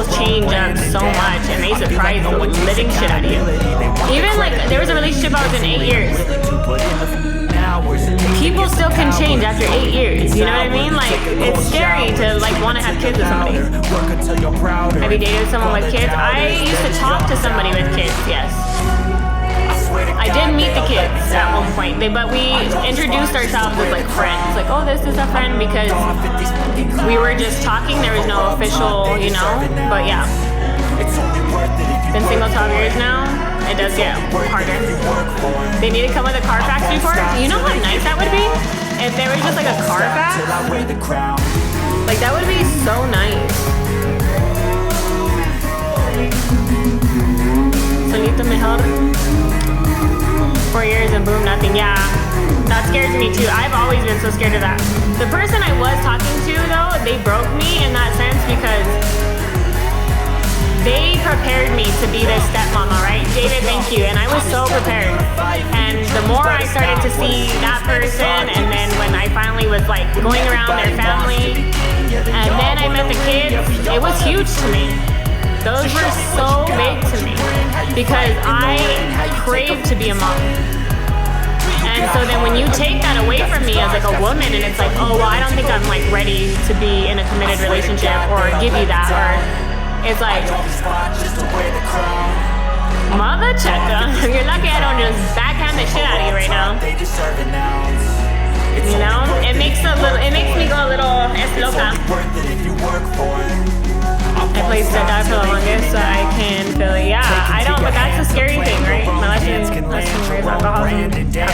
individuals change up so much, and they surprise the living shit out of you. Even like there was a relationship I was in 8 years. People still can change after 8 years. You know what I mean? Like it's scary to like want to have kids with somebody. Have you dated someone with kids? I used to talk to somebody with kids. Yes. I did meet the kids at one point, but we introduced ourselves as like friends. Like, oh, this is a friend, because we were just talking. There was no official, you know. But yeah, been single 12 years now. It does get harder. They need to come with a Carfax report. You know how nice that would be if there was just like a Carfax. Like that would be so nice. Solito mejor. 4 years and boom, nothing. Yeah, that scares me too. I've always been so scared of that. The person I was talking to though, they broke me in that sense because they prepared me to be their stepmama, right? David, thank you. And I was so prepared. And the more I started to see that person, and then when I finally was like going around their family, and then I met the kids, it was huge to me. Those were so big to me because I craved to be a mom. And so then when you take that away from me as like a woman, and it's like, oh, well, I don't think I'm like ready to be in a committed relationship or give you that, or it's like, mother checker, you're lucky I don't just backhand the shit out of you right now. You know, it makes me go a little es loca. I played step dad for the longest, so I can feel it. Yeah, I don't, but that's a scary thing, right? My lesson is alcoholism, yeah.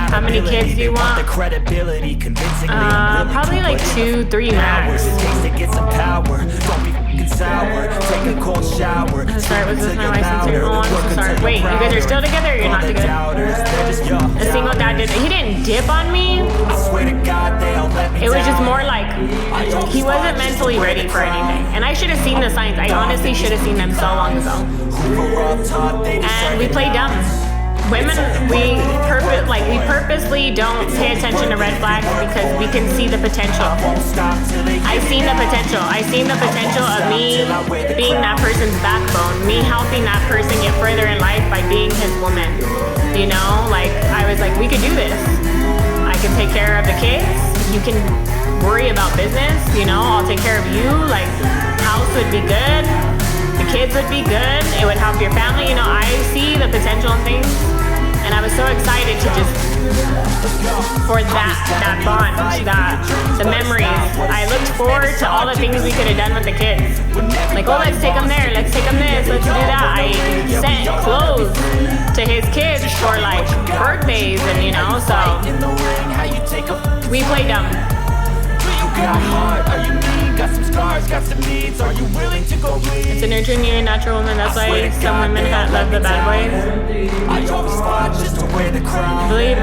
How many kids do you want? Probably like 2, 3 max. Sorry, was this my license here? Oh, I'm so sorry. Wait, you guys are still together or you're not together? A single dad he didn't dip on me. It was just more like he wasn't mentally ready for anything. And I should have seen the signs. I honestly should have seen them so long ago. And we play dumb. Women, we purposely don't pay attention to red flags because we can see the potential. I seen the potential. I seen the potential of me being that person's backbone, me helping that person get further in life by being his woman. You know, like I was like, we could do this. I can take care of the kids. You can worry about business. You know, I'll take care of you. Like, house would be good. The kids would be good. It would help your family. You know, I see the potential in things. And I was so excited to just, for that bond, the memories. I looked forward to all the things we could have done with the kids. Like, oh, let's take them there, let's take them this, let's do that. I sent clothes to his kids for like birthdays and you know, so we played dumb. Got some scars, got some needs. Are you willing to go read? It's a nurturing you, a natural woman. That's why some women love the bad boys. I believe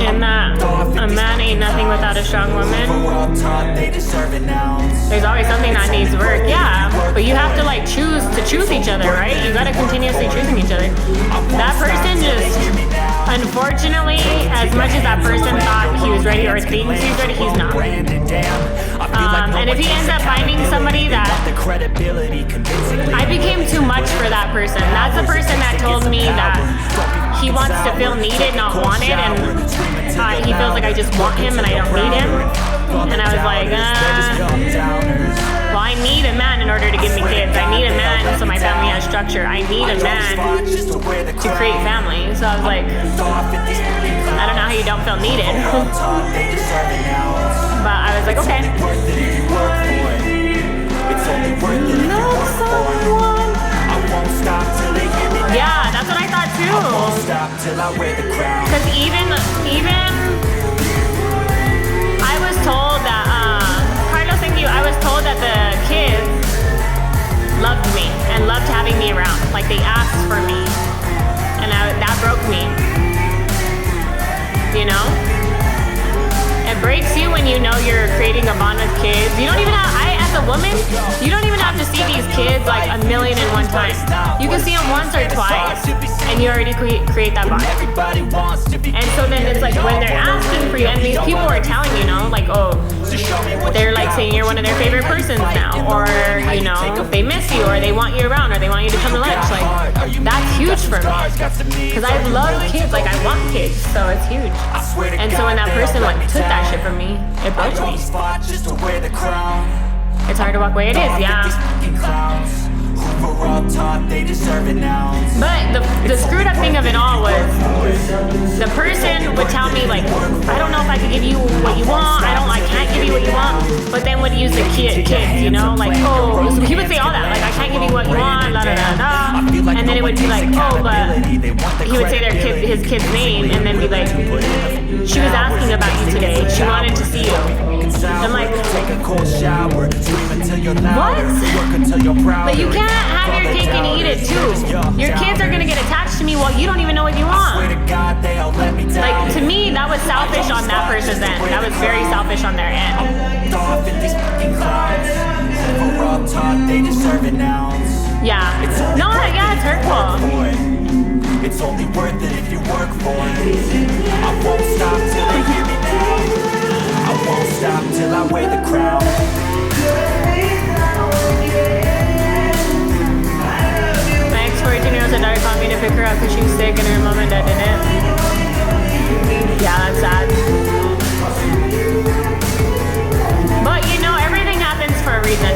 in that a man ain't nothing without a strong woman. There's always something that needs work. Yeah, but you have to like choose each other, right? You gotta continuously choosing each other. That person just, unfortunately, as much as that person thought he was ready or thinks he's ready, he's not. And if he ends up finding somebody that I became too much for that person. That's the person that told me that he wants to feel needed, not wanted, and he feels like I just want him and I don't need him. And I was like, well, I need a man in order to give me kids. I need a man so my family has structure. I need a man to create family. So I was like, I don't know how you don't feel needed. But I was like, okay. Love someone. Yeah, that's what I thought too. Because even I was told that Carlos, thank you. I was told that the kids loved me and loved having me around. Like they asked for me, and that broke me. You know. It breaks you when you know you're creating a bond with kids. You don't even have, as a woman, you don't even have to see these kids like 1,000,001 times. You can see them once or twice, and you already create that bond. And so then it's like when they're asking for you, and these people are telling you, know, like, oh, they're like saying you're one of their favorite persons now, or you know, they miss you, or they want you around, or they want you to come to lunch. Like, that's huge for me, because I love kids. Like, I want kids, so it's huge. And so when that person like took that shit from me, it broke me. It's hard to walk away. It is, yeah. But the screwed up thing of it all was the person would tell me like, I don't know if I could give you what you want. I can't give you what you want. But then would use the kids, you know, like, oh, so he would say all that, like, I can't give you what you want, la da da da. And then it would be like, oh, but he would say his kid's name, and then be like, she was asking about you today. She wanted to see you. I'm like, what? But you can't have your cake and eat it too. Your kids are gonna get attached to me while you don't even know what you want. Like, to me, that was selfish on that person's end. That was very selfish on their end. Yeah. No, yeah, it's hurtful. It's only worth it if you work for it. I won't stop till they hear me now. I won't stop till I wear the crown. My ex-14-year-old said daughter called me to pick her up because she was sick and her mom and dad didn't. Yeah, that's sad. But you know, everything happens for a reason.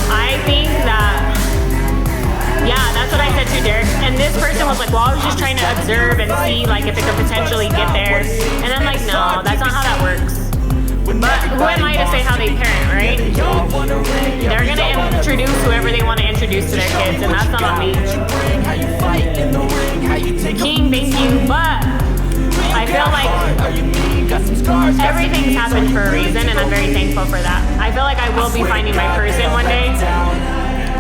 I think that, yeah, that's what I said to Derek. And this person was like, well, I was just trying to observe and see like if it could potentially get there. And I'm like, no, that's not how that works. But who am I to say how they parent, right? They're gonna introduce whoever they want to introduce to their kids, and that's not on me. King, thank you, but I feel like everything's happened for a reason, and I'm very thankful for that. I feel like I will be finding my person one day.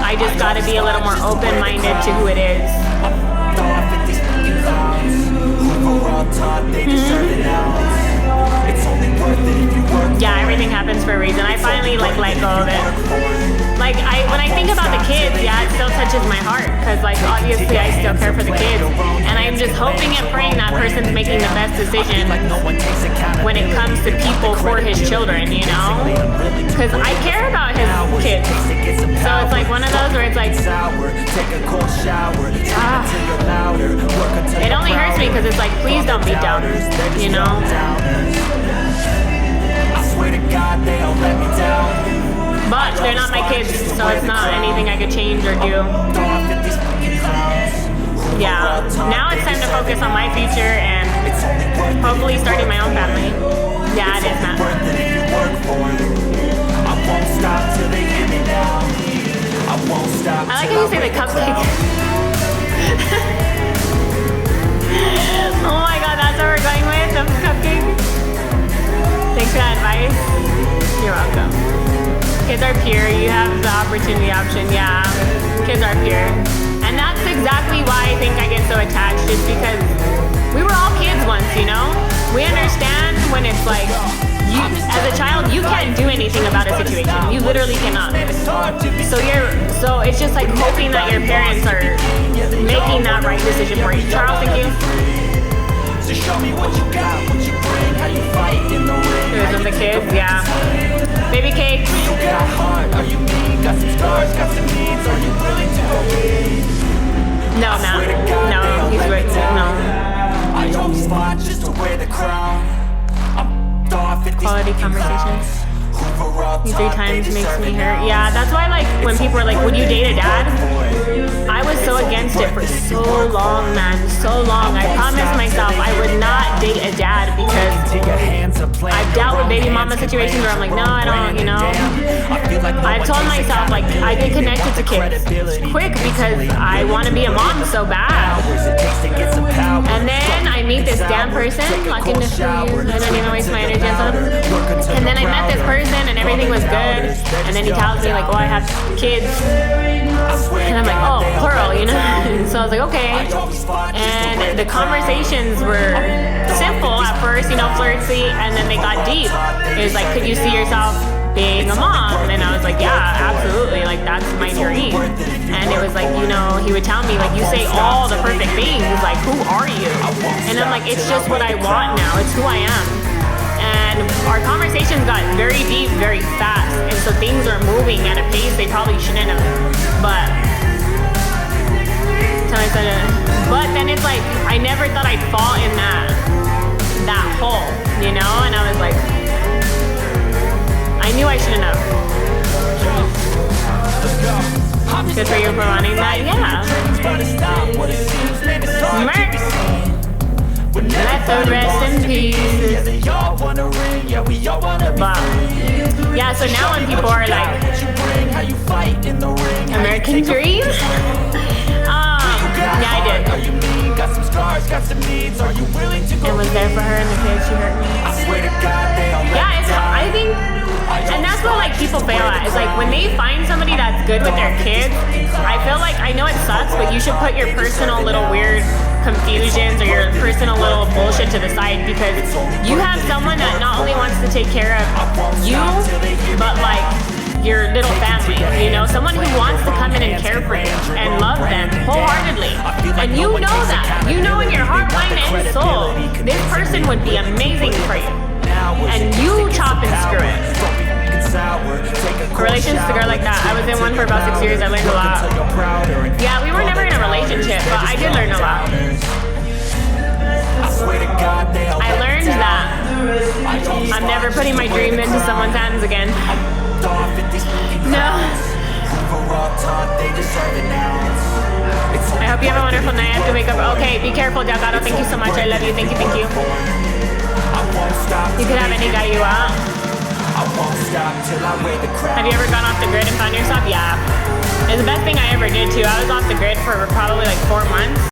I just gotta be a little more open-minded to who it is. Yeah, everything happens for a reason. I finally like let go of it. Like, when I think about the kids, yeah, it still touches my heart, because like obviously I still care for the kids, and I'm just hoping and praying that person's making the best decision when it comes to people for his children, you know, because I care about his kids. So it's like one of those where it's like, it only hurts me because it's like, please don't be downers, you know. But they're not my kids, so it's not anything I could change or do. Yeah, now it's time to focus on my future and hopefully starting my own family. Yeah, it is, Matt. I like how you say the cupcake. Oh my god, that's what we're going with, the cupcake. Thanks for that advice. You're welcome. Kids are pure. You have the opportunity option. Yeah, kids are pure. And that's exactly why I think I get so attached, is because we were all kids once, you know? We understand when it's like, you, as a child, you can't do anything about a situation. You literally cannot. So it's just like hoping that your parents are making that right decision for you. Charles, thank you. So show me what you got, what you bring, how you fight in the ring. Here's on the kids, yeah. Baby cake. You got heart, are you mean? Got some scars, got some needs, are you willing to go in? No, he's right. No. I always fought just to wear the crown. Quality conversations. Me 3 times makes me hurt. Yeah, that's why, like, when people are like, would you date a dad? I was so against it for so long, man. So long. I promised myself I would not date a dad because I've dealt with baby mama situations where I'm like, no, I don't, you know. I've told myself, like, I get connected to kids quick because I want to be a mom so bad. And then I meet this damn person, lucky to see you. I don't even waste my energy on them. And then I met this person and everything was good. And then he tells me, like, oh, I have kids. And I'm like, oh, plural, you know? So I was like, okay. And the conversations were simple at first, you know, flirty, and then they got deep. It was like, could you see yourself being a mom? And I was like, yeah, absolutely, like, that's my dream. And it was like, you know, he would tell me, like, you say all the perfect things, like, who are you? And I'm like, it's just what I want now, it's who I am. And our conversations got very deep very moving at a pace they probably shouldn't have. But then it's like I never thought I'd fall in that hole, you know? And I was like, I knew I shouldn't have. Good for you for wanting that, yeah. Merc. Let the rest in peace. But yeah, so now when people are like, American Dream? Yeah, I did. And was there for her and the kids she hurt me. Yeah, I think, and that's what like people fail at. It's like when they find somebody that's good with their kids, I feel like, I know it sucks, but you should put your personal little weird confusions or your personal little bullshit to the side, because you have someone that not only wants to take care of you, but like your little family, you know, someone who wants to come in and care for you and love them wholeheartedly. And you know that. You know in your heart, mind, and soul, this person would be amazing for you. And you chop and screw it. Relations with a girl like that. I was in one for about 6 years. I learned a lot. Yeah, we were never in a relationship, but I did learn a lot. I learned that I'm never putting my dream into someone's hands again. No. I hope you have a wonderful night. I have to wake up. Okay, be careful, Delgado. Thank you so much. I love you. Thank you, thank you. You could have any guy you want. Have you ever gone off the grid and found yourself? Yeah. It's the best thing I ever did too. I was off the grid for probably like 4 months.